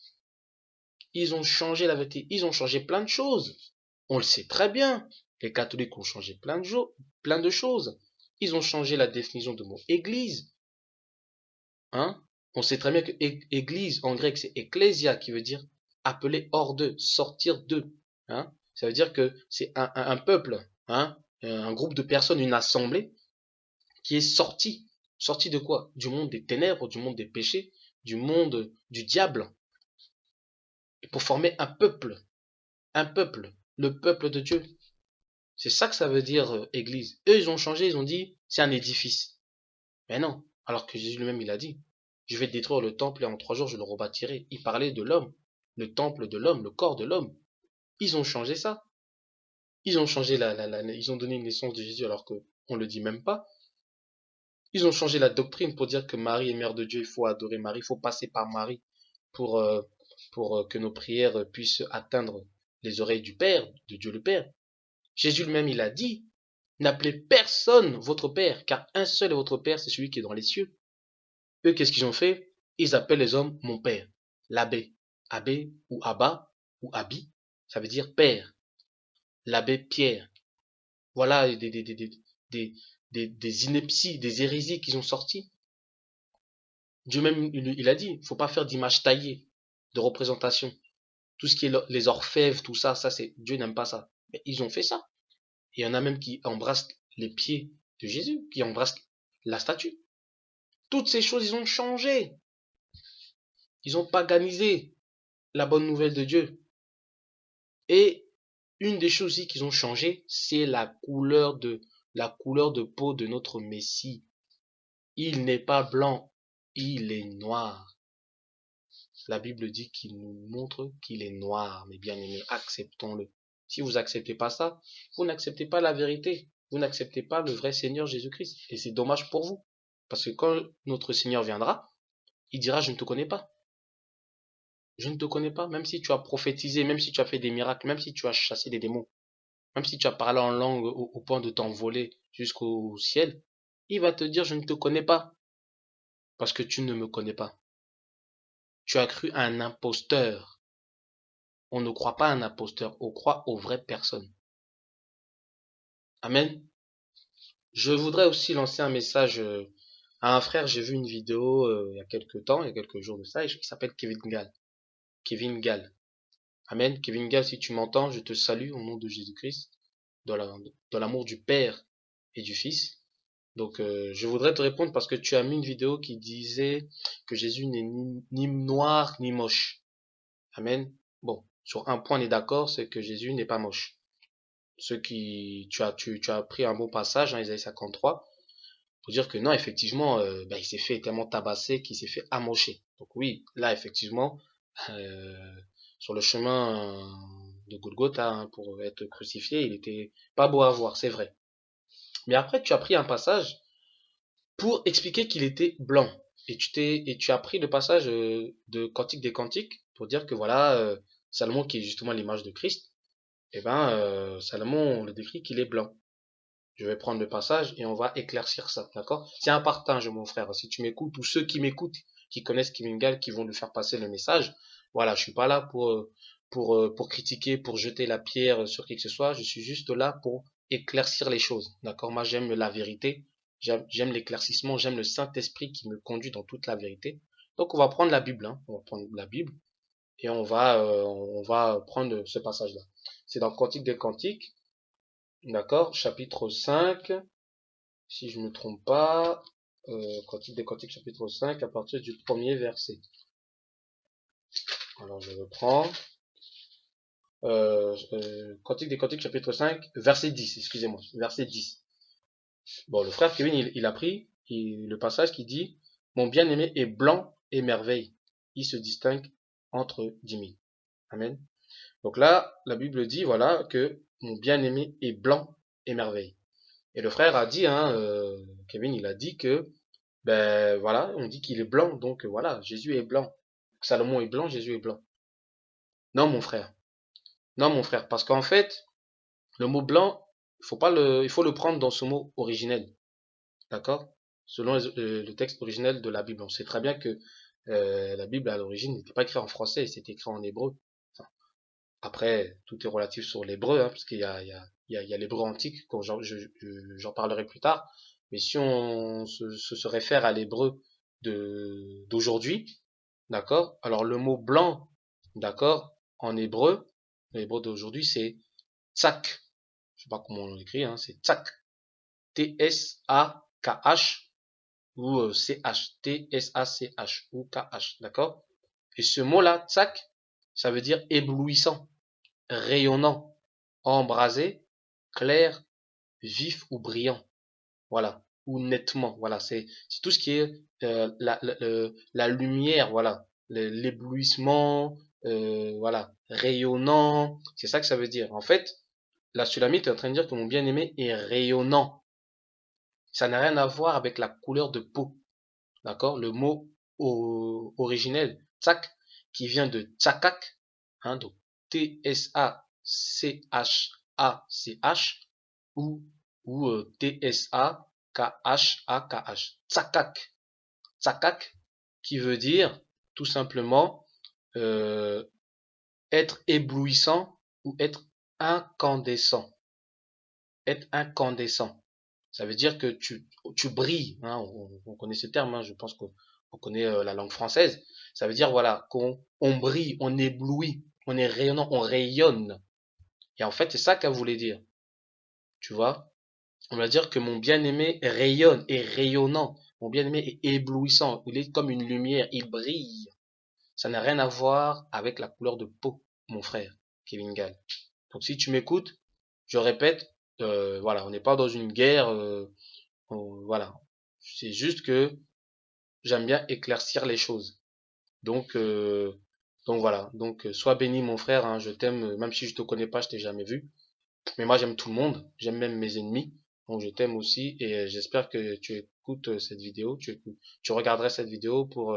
Ils ont changé la vérité. Ils ont changé plein de choses. On le sait très bien. Les catholiques ont changé plein de choses. Ils ont changé la définition de mot église. Hein? On sait très bien que église en grec c'est ecclésia qui veut dire appeler hors d'eux, sortir d'eux. Hein? Ça veut dire que c'est un peuple, hein? Un groupe de personnes, une assemblée qui est sorti. Sorti de quoi? Du monde des ténèbres, du monde des péchés, du monde du diable. Et pour former un peuple, le peuple de Dieu. C'est ça que ça veut dire église. Eux, ils ont changé, ils ont dit c'est un édifice. Mais non, alors que Jésus lui-même, il a dit, je vais détruire le temple et en 3 jours, je le rebâtirai. Il parlait de l'homme, le temple de l'homme, le corps de l'homme. Ils ont changé ça. Ils ont changé ils ont donné une naissance de Jésus alors que on le dit même pas. Ils ont changé la doctrine pour dire que Marie est mère de Dieu, il faut adorer Marie, il faut passer par Marie pour, euh, pour que nos prières puissent atteindre les oreilles du Père, de Dieu le Père. Jésus lui-même, il a dit, n'appelez personne votre Père, car un seul est votre Père, c'est celui qui est dans les cieux. Eux, qu'est-ce qu'ils ont fait? Ils appellent les hommes mon Père, l'abbé. Abbé ou Abba ou Abi, ça veut dire Père. L'abbé Pierre. Voilà des inepties, des hérésies qu'ils ont sorties. Dieu même, il a dit, il ne faut pas faire d'image taillée, de représentation. Tout ce qui est les orfèvres, tout ça, c'est Dieu n'aime pas ça. Mais ils ont fait ça. Et il y en a même qui embrassent les pieds de Jésus, qui embrassent la statue. Toutes ces choses, ils ont changé. Ils ont paganisé la bonne nouvelle de Dieu. Et une des choses aussi qu'ils ont changé, c'est la couleur de peau de notre Messie. Il n'est pas blanc, il est noir. La Bible dit qu'il nous montre qu'il est noir, mes bien-aimés, acceptons-le. Si vous n'acceptez pas ça, vous n'acceptez pas la vérité. Vous n'acceptez pas le vrai Seigneur Jésus-Christ. Et c'est dommage pour vous. Parce que quand notre Seigneur viendra, il dira, je ne te connais pas. Je ne te connais pas, même si tu as prophétisé, même si tu as fait des miracles, même si tu as chassé des démons, même si tu as parlé en langue au point de t'envoler jusqu'au ciel, il va te dire, je ne te connais pas, parce que tu ne me connais pas. Tu as cru à un imposteur. On ne croit pas à un imposteur, on croit aux vraies personnes. Amen. Je voudrais aussi lancer un message à un frère. J'ai vu une vidéo il y a quelques temps, il y a quelques jours de ça, qui s'appelle Kevin Gall. Kevin Gall. Amen. Kevin Gall, si tu m'entends, je te salue au nom de Jésus-Christ, dans l'amour du Père et du Fils. Donc, je voudrais te répondre parce que tu as mis une vidéo qui disait que Jésus n'est ni noir ni moche. Amen. Bon, sur un point on est d'accord, c'est que Jésus n'est pas moche. Tu as pris un bon passage, hein, Isaïe 53, pour dire que non, effectivement, il s'est fait tellement tabasser qu'il s'est fait amocher. Donc oui, là, effectivement, euh, sur le chemin de Golgotha, hein, pour être crucifié, il était pas beau à voir, c'est vrai. Mais après, tu as pris un passage pour expliquer qu'il était blanc. Et tu as pris le passage de Cantique des Cantiques pour dire que voilà, Salomon qui est justement l'image de Christ, Salomon on le décrit qu'il est blanc. Je vais prendre le passage et on va éclaircir ça, d'accord? C'est un partage, mon frère. Si tu m'écoutes, ou ceux qui m'écoutent, qui connaissent Kevin Gall, qui vont lui faire passer le message, voilà, je suis pas là pour critiquer, pour jeter la pierre sur qui que ce soit. Je suis juste là pour éclaircir les choses, d'accord? Moi, j'aime la vérité, j'aime l'éclaircissement, j'aime le Saint-Esprit qui me conduit dans toute la vérité. Donc, on va prendre la Bible, hein. On va prendre la Bible et on va prendre ce passage-là. C'est dans Cantique des Cantiques, d'accord, chapitre 5, si je ne me trompe pas, Cantique des Cantiques, chapitre 5, à partir du premier verset. Alors je reprends. Cantique des Cantiques, chapitre 5, verset 10, excusez-moi, verset 10. Bon, le frère Kevin, il a pris le passage qui dit, mon bien-aimé est blanc et merveille. Il se distingue entre 10 000. Amen. Donc là, la Bible dit, voilà, que mon bien-aimé est blanc et merveille. Et le frère a dit, Kevin, il a dit que, ben voilà, on dit qu'il est blanc, donc voilà, Jésus est blanc. Salomon est blanc, Jésus est blanc. Non, mon frère. Non, mon frère, parce qu'en fait, le mot blanc, il faut le prendre dans ce mot originel. D'accord? Selon le texte originel de la Bible. On sait très bien que la Bible à l'origine n'était pas écrite en français, c'était écrit en hébreu. Enfin, après, tout est relatif sur l'hébreu, hein, parce qu'il y a, il y a, il y a l'hébreu antique, quand j'en parlerai plus tard. Mais si on se réfère à l'hébreu d'aujourd'hui, d'accord? Alors le mot blanc, d'accord, en hébreu, l'hébreu d'aujourd'hui, c'est tsak. Je sais pas comment on l'écrit, hein, c'est tsak. T-S-A-K-H ou C-H. T-S-A-C-H ou K-H. D'accord? Et ce mot-là, tsak, ça veut dire éblouissant, rayonnant, embrasé, clair, vif ou brillant. Voilà. Ou nettement. Voilà. C'est tout ce qui est la lumière. Voilà. L'éblouissement. Voilà. Rayonnant. C'est ça que ça veut dire. En fait, la Sulamite est en train de dire que mon bien-aimé est rayonnant. Ça n'a rien à voir avec la couleur de peau. D'accord? Le mot originel, tsak, qui vient de tsakak, hein, donc T-S-A-C-H-A-C-H, ou T-S-A-K-H-A-K-H. Tsakak. Tsakak, qui veut dire tout simplement euh, être éblouissant ou être incandescent. Être incandescent. Ça veut dire que tu brilles. Hein, on connaît ce terme, hein, je pense qu'on connaît la langue française. Ça veut dire voilà qu'on brille, on éblouit, on est rayonnant, on rayonne. Et en fait, c'est ça qu'elle voulait dire. Tu vois? On va dire que mon bien-aimé rayonne, est rayonnant. Mon bien-aimé est éblouissant. Il est comme une lumière, il brille. Ça n'a rien à voir avec la couleur de peau, mon frère, Kevin Gall. Donc si tu m'écoutes, je répète, voilà, on n'est pas dans une guerre. Voilà. C'est juste que j'aime bien éclaircir les choses. Donc, euh, donc voilà. Donc, sois béni, mon frère. Hein, je t'aime, même si je te connais pas, je t'ai jamais vu. Mais moi, j'aime tout le monde. J'aime même mes ennemis. Donc, je t'aime aussi. Et j'espère que tu écoutes cette vidéo. Tu regarderas cette vidéo pour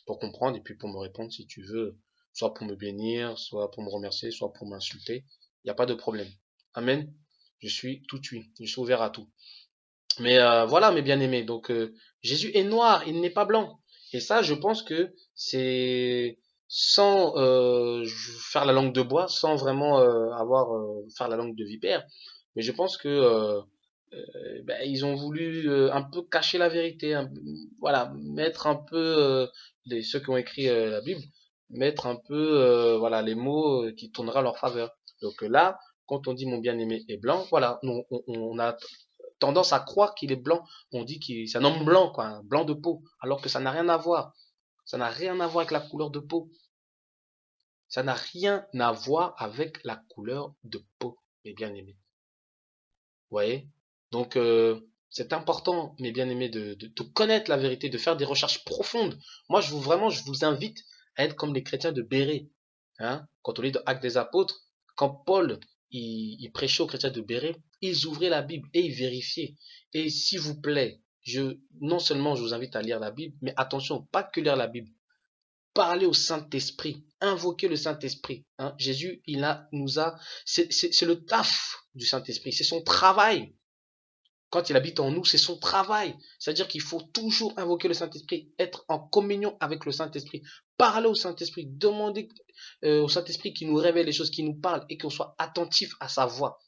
comprendre et puis pour me répondre si tu veux. Soit pour me bénir, soit pour me remercier, soit pour m'insulter. Il n'y a pas de problème. Amen. Je suis tout oui. Je suis ouvert à tout. Mais voilà, mes bien-aimés. Donc Jésus est noir, il n'est pas blanc. Et ça, je pense que c'est sans faire la langue de bois, sans vraiment faire la langue de vipère. Mais je pense que ben, ils ont voulu un peu cacher la vérité, voilà, mettre un peu ceux qui ont écrit la Bible, mettre un peu voilà les mots qui tourneraient à leur faveur. Donc là, quand on dit mon bien-aimé est blanc, voilà, on a tendance à croire qu'il est blanc. On dit qu'il c'est un homme blanc, quoi, un blanc de peau, alors que ça n'a rien à voir. Ça n'a rien à voir avec la couleur de peau. Ça n'a rien à voir avec la couleur de peau, mes bien-aimés. Vous voyez? Donc, c'est important, mes bien-aimés, de connaître la vérité, de faire des recherches profondes. Moi, je vous invite à être comme les chrétiens de Béret. Hein? Quand on lit dans Actes des Apôtres, quand Paul il prêchait aux chrétiens de Béret, ils ouvraient la Bible et ils vérifiaient. Et s'il vous plaît, non seulement je vous invite à lire la Bible, mais attention, pas que lire la Bible. Parler au Saint-Esprit, invoquer le Saint-Esprit. Hein? Jésus, c'est le taf du Saint-Esprit, c'est son travail. Quand il habite en nous, c'est son travail. C'est-à-dire qu'il faut toujours invoquer le Saint-Esprit, être en communion avec le Saint-Esprit, parler au Saint-Esprit, demander au Saint-Esprit qu'il nous révèle les choses, qu'il nous parle et qu'on soit attentif à sa voix,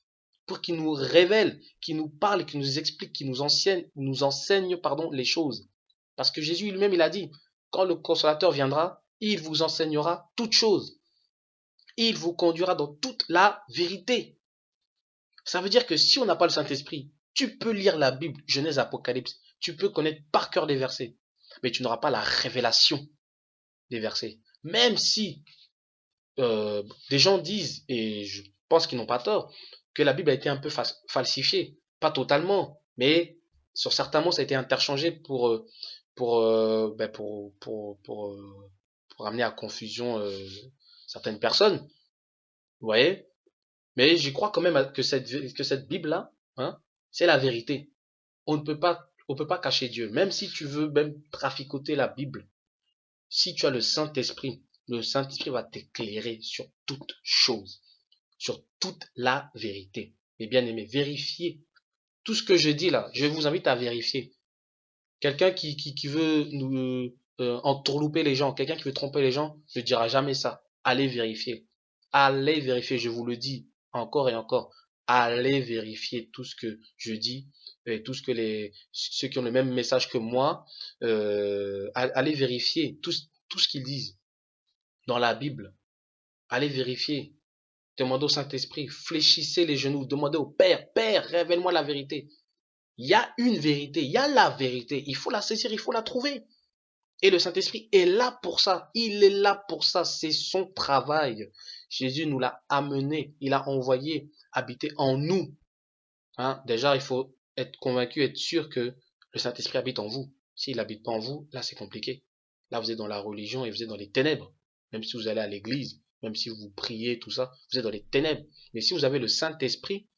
pour qu'il nous révèle, qu'il nous parle, qu'il nous explique, qu'il nous enseigne, pardon, les choses. Parce que Jésus lui-même, il a dit, quand le consolateur viendra, Il vous enseignera toutes choses. Il vous conduira dans toute la vérité. Ça veut dire que si on n'a pas le Saint-Esprit, tu peux lire la Bible, Genèse, Apocalypse, tu peux connaître par cœur les versets, mais tu n'auras pas la révélation des versets. Même si des gens disent, et je pense qu'ils n'ont pas tort, que la Bible a été un peu falsifiée. Pas totalement, mais sur certains mots, ça a été interchangé pour amener à confusion certaines personnes. Vous voyez? Mais j'y crois quand même que cette Bible-là, hein, c'est la vérité. On ne peut pas cacher Dieu. Même si tu veux même traficoter la Bible, si tu as le Saint-Esprit va t'éclairer sur toute chose, sur toute la vérité. Mes bien-aimés, vérifiez. Tout ce que je dis là, je vous invite à vérifier. Quelqu'un qui veut nous entourlouper les gens, quelqu'un qui veut tromper les gens, ne dira jamais ça. Allez vérifier. Allez vérifier, je vous le dis encore et encore. Allez vérifier tout ce que je dis et tout ce que ceux qui ont le même message que moi, allez vérifier tout ce qu'ils disent dans la Bible. Allez vérifier. Demandez au Saint-Esprit, fléchissez les genoux, demandez au Père, Père, révèle-moi la vérité. Il y a une vérité, il y a la vérité. Il faut la saisir, il faut la trouver. Et le Saint-Esprit est là pour ça. Il est là pour ça. C'est son travail. Jésus nous l'a amené. Il a envoyé habiter en nous. Hein? Déjà, il faut être convaincu, être sûr que le Saint-Esprit habite en vous. S'il n'habite pas en vous, là, c'est compliqué. Là, vous êtes dans la religion et vous êtes dans les ténèbres. Même si vous allez à l'église, même si vous priez, tout ça, vous êtes dans les ténèbres. Mais si vous avez le Saint-Esprit,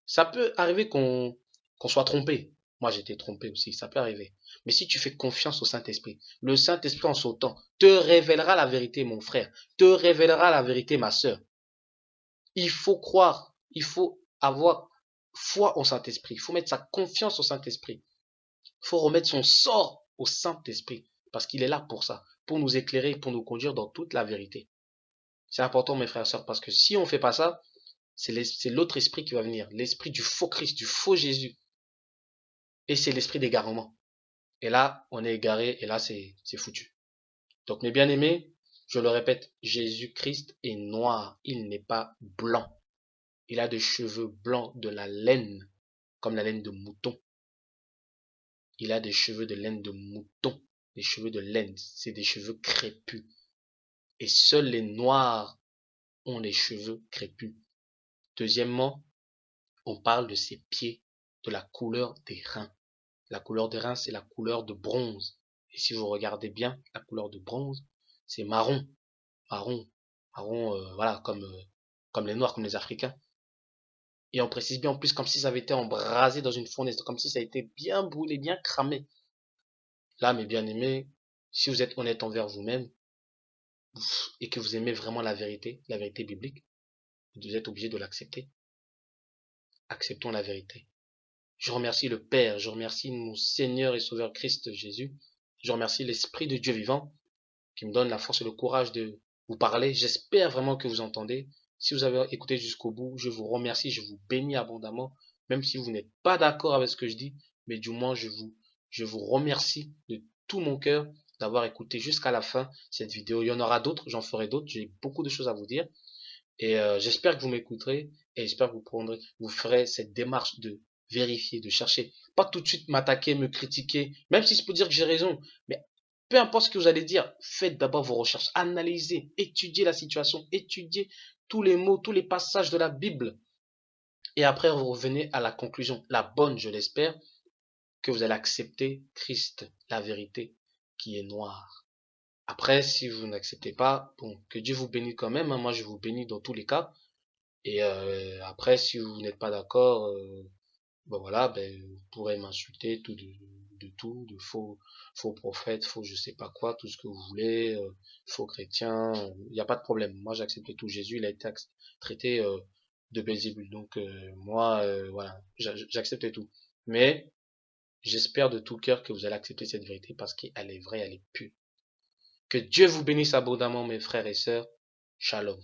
ça peut arriver qu'on soit trompé. Moi, j'étais trompé aussi, ça peut arriver. Mais si tu fais confiance au Saint-Esprit, le Saint-Esprit en sautant te révélera la vérité, mon frère, te révélera la vérité, ma sœur. Il faut croire, il faut avoir foi au Saint-Esprit, il faut mettre sa confiance au Saint-Esprit, il faut remettre son sort au Saint-Esprit, parce qu'il est là pour ça, pour nous éclairer, pour nous conduire dans toute la vérité. C'est important, mes frères et sœurs, parce que si on ne fait pas ça, c'est l'autre esprit qui va venir, l'esprit du faux Christ, du faux Jésus. Et c'est l'esprit d'égarement. Et là, on est égaré, et là, c'est foutu. Donc, mes bien-aimés, je le répète, Jésus-Christ est noir, il n'est pas blanc. Il a des cheveux blancs, de la laine, comme la laine de mouton. Il a des cheveux de laine de mouton, des cheveux de laine, c'est des cheveux crépus. Et seuls les noirs ont les cheveux crépus. Deuxièmement, on parle de ses pieds, de la couleur des reins. La couleur des reins, c'est la couleur de bronze. Et si vous regardez bien, la couleur de bronze, c'est marron, marron, marron, voilà, comme les Noirs, comme les Africains. Et on précise bien en plus comme si ça avait été embrasé dans une fournaise, comme si ça a été bien brûlé, bien cramé. Là, mes bien-aimés, si vous êtes honnête envers vous-même et que vous aimez vraiment la vérité biblique, vous êtes obligé de l'accepter. Acceptons la vérité. Je remercie le Père, je remercie mon Seigneur et Sauveur Christ Jésus. Je remercie l'Esprit de Dieu vivant qui me donne la force et le courage de vous parler. J'espère vraiment que vous entendez. Si vous avez écouté jusqu'au bout, je vous remercie, je vous bénis abondamment, même si vous n'êtes pas d'accord avec ce que je dis, mais du moins je vous remercie de tout mon cœur d'avoir écouté jusqu'à la fin cette vidéo. Il y en aura d'autres, j'en ferai d'autres, j'ai beaucoup de choses à vous dire. Et j'espère que vous m'écouterez et j'espère que vous ferez cette démarche de vérifier, de chercher. Pas tout de suite m'attaquer, me critiquer, même si je peux dire que j'ai raison. Mais peu importe ce que vous allez dire, faites d'abord vos recherches, analysez, étudiez la situation, étudiez tous les mots, tous les passages de la Bible. Et après, vous revenez à la conclusion, la bonne, je l'espère, que vous allez accepter Christ, la vérité, qui est noire. Après, si vous n'acceptez pas, bon, que Dieu vous bénisse quand même, hein. Moi, je vous bénis dans tous les cas. Et après, si vous n'êtes pas d'accord, ben voilà, ben, vous pourrez m'insulter de tout, de faux prophètes, faux je sais pas quoi, tout ce que vous voulez, faux chrétiens, il n'y a pas de problème. Moi, j'accepte tout. Jésus, il a été traité de Belzébul. Donc, moi, voilà, j'accepte tout. Mais j'espère de tout cœur que vous allez accepter cette vérité parce qu'elle est vraie, elle est pure. Que Dieu vous bénisse abondamment, mes frères et sœurs. Shalom.